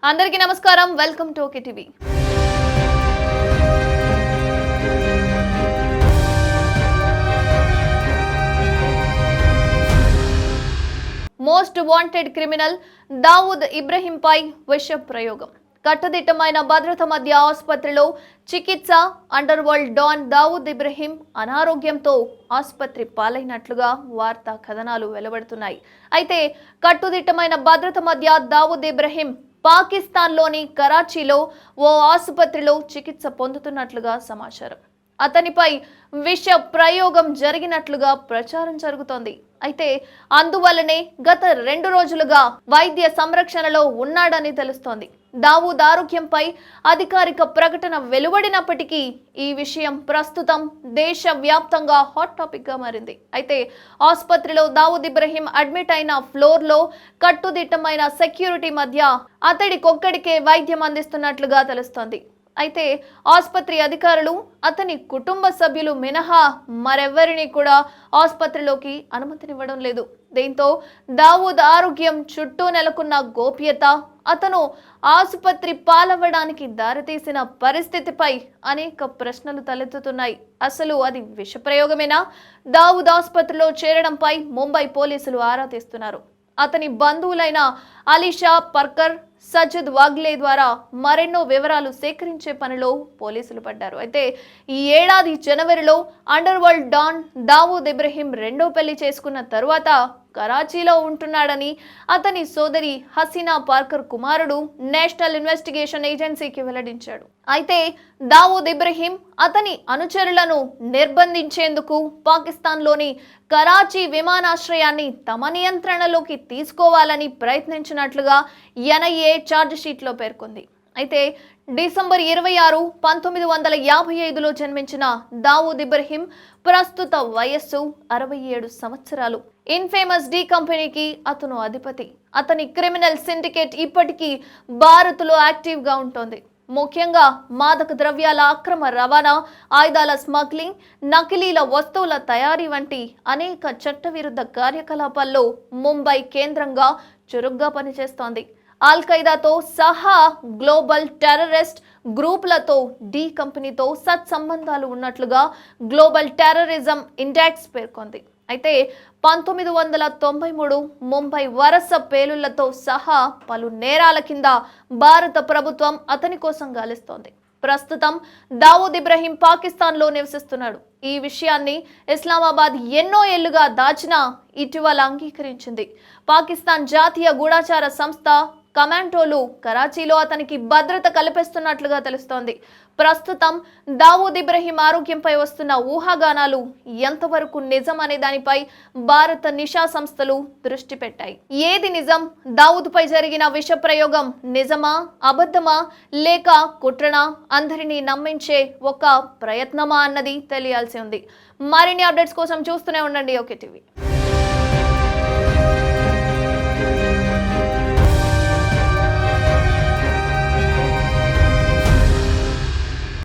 అందరికీ నమస్కారం. Welcome to OK TV. Most wanted criminal Dawood Ibrahim పై విష ప్రయోగం. కట్టుదిట్టమైన భద్రత మధ్య ఆసుపత్రిలో చికిత్స. Under world don Dawood Ibrahim అనారోగ్యంతో ఆసుపత్రి పాలైనట్లుగా వార్తా కథనాలు వెలువడుతున్నాయి. అయితే కట్టుదిట్టమైన భద్రత మధ్య దావూద్ ఇబ్రహీం పాకిస్తాన్లోని కరాచీలో ఓ ఆసుపత్రిలో చికిత్స పొందుతున్నట్లుగా సమాచారం. అతనిపై విష ప్రయోగం జరిగినట్లుగా ప్రచారం జరుగుతోంది. అయితే అందువల్లనే గత 2 రోజులుగా వైద్య సంరక్షణలో ఉన్నాడని తెలుస్తోంది. దావూద్ ఆరోగ్యంపై అధికారిక ప్రకటన వెలువడినప్పటికీ ఈ విషయం ప్రస్తుతం దేశవ్యాప్తంగా హాట్ టాపిక్ గా మారింది. అయితే ఆసుపత్రిలో దావూద్ ఇబ్రహీం అడ్మిట్ అయిన ఫ్లోర్లో కట్టుదిట్టమైన సెక్యూరిటీ మధ్య అతడికొక్కడికే వైద్యం అందిస్తున్నట్లుగా తెలుస్తోంది. అయితే ఆసుపత్రి అధికారులు అతని కుటుంబ సభ్యులు మినహా మరెవరిని కూడా ఆసుపత్రిలోకి అనుమతినివ్వడం లేదు. దీంతో దావూద్ ఆరోగ్యం చుట్టూ నెలకొన్న గోప్యత, అతను ఆసుపత్రి పాలవ్వడానికి దారితీసిన పరిస్థితిపై అనేక ప్రశ్నలు తలెత్తుతున్నాయి. అసలు అది విషప్రయోగమేనా? దావూద్ ఆసుపత్రిలో చేరడంపై ముంబై పోలీసులు ఆరా తీస్తున్నారు. అతని బంధువులైన అలీషా పర్కర్, సజ్జద్ వాగ్లే ద్వారా మరెన్నో వివరాలు సేకరించే పనిలో పోలీసులు పడ్డారు. అయితే ఈ ఏడాది జనవరిలో under world don Dawood Ibrahim రెండో పెళ్లి చేసుకున్న తరువాత కరాచీలో ఉంటున్నాడని అతని సోదరి హసీనా పార్కర్ కుమారుడు నేషనల్ ఇన్వెస్టిగేషన్ ఏజెన్సీకి వెల్లడించాడు. అయితే దావూద్ ఇబ్రహీం అతని అనుచరులను నిర్బంధించేందుకు పాకిస్తాన్లోని కరాచీ విమానాశ్రయాన్ని తమ నియంత్రణలోకి తీసుకోవాలని ప్రయత్నించినట్లుగా ఎన్ఐఏ ఛార్జిషీట్లో పేర్కొంది. అయితే డిసెంబర్ 26, 1955లో జన్మించిన దావూద్ ఇబ్రహీం ప్రస్తుత వయస్సు 67 సంవత్సరాలు. ఇన్ఫేమస్ డి కంపెనీకి అతను అధిపతి. అతని క్రిమినల్ సిండికేట్ ఇప్పటికీ భారత్లో యాక్టివ్గా ఉంటుంది. ముఖ్యంగా మాదక ద్రవ్యాల అక్రమ రవాణా, ఆయుధాల స్మగ్లింగ్, నకిలీల వస్తువుల తయారీ వంటి అనేక చట్టవిరుద్ధ కార్యకలాపాల్లో ముంబై కేంద్రంగా చురుగ్గా పనిచేస్తోంది. అల్ ఖైదాతో సహా గ్లోబల్ టెర్రరిస్ట్ గ్రూపులతో డి కంపెనీతో సత్సంబంధాలు ఉన్నట్లుగా గ్లోబల్ టెర్రరిజం ఇండెక్స్ పేర్కొంది. అయితే 1993 ముంబై వరుస పేలుళ్లతో సహా పలు నేరాల కింద భారత ప్రభుత్వం అతని కోసం గాలిస్తోంది. ప్రస్తుతం దావూద్ ఇబ్రహీం పాకిస్తాన్లో నివసిస్తున్నాడు. ఈ విషయాన్ని ఇస్లామాబాద్ ఎన్నో ఏళ్లుగా దాచినా ఇటీవల అంగీకరించింది. పాకిస్తాన్ జాతీయ గూఢచార సంస్థ కమాండోలు కరాచీలో అతనికి భద్రత కల్పిస్తున్నట్లుగా తెలుస్తోంది. ప్రస్తుతం దావూద్ ఇబ్రహీం ఆరోగ్యంపై వస్తున్న ఊహాగానాలు ఎంతవరకు నిజం అనే దానిపై భారత నిషా సంస్థలు దృష్టి పెట్టాయి. ఏది నిజం? దావూద్ పై జరిగిన విష ప్రయోగం నిజమా, అబద్ధమా, లేక కుట్రనా, అందరినీ నమ్మించే ఒక ప్రయత్నమా అన్నది తెలియాల్సి ఉంది. మరిన్ని అప్డేట్స్ కోసం చూస్తూనే ఉండండి ఓకే టీవీ.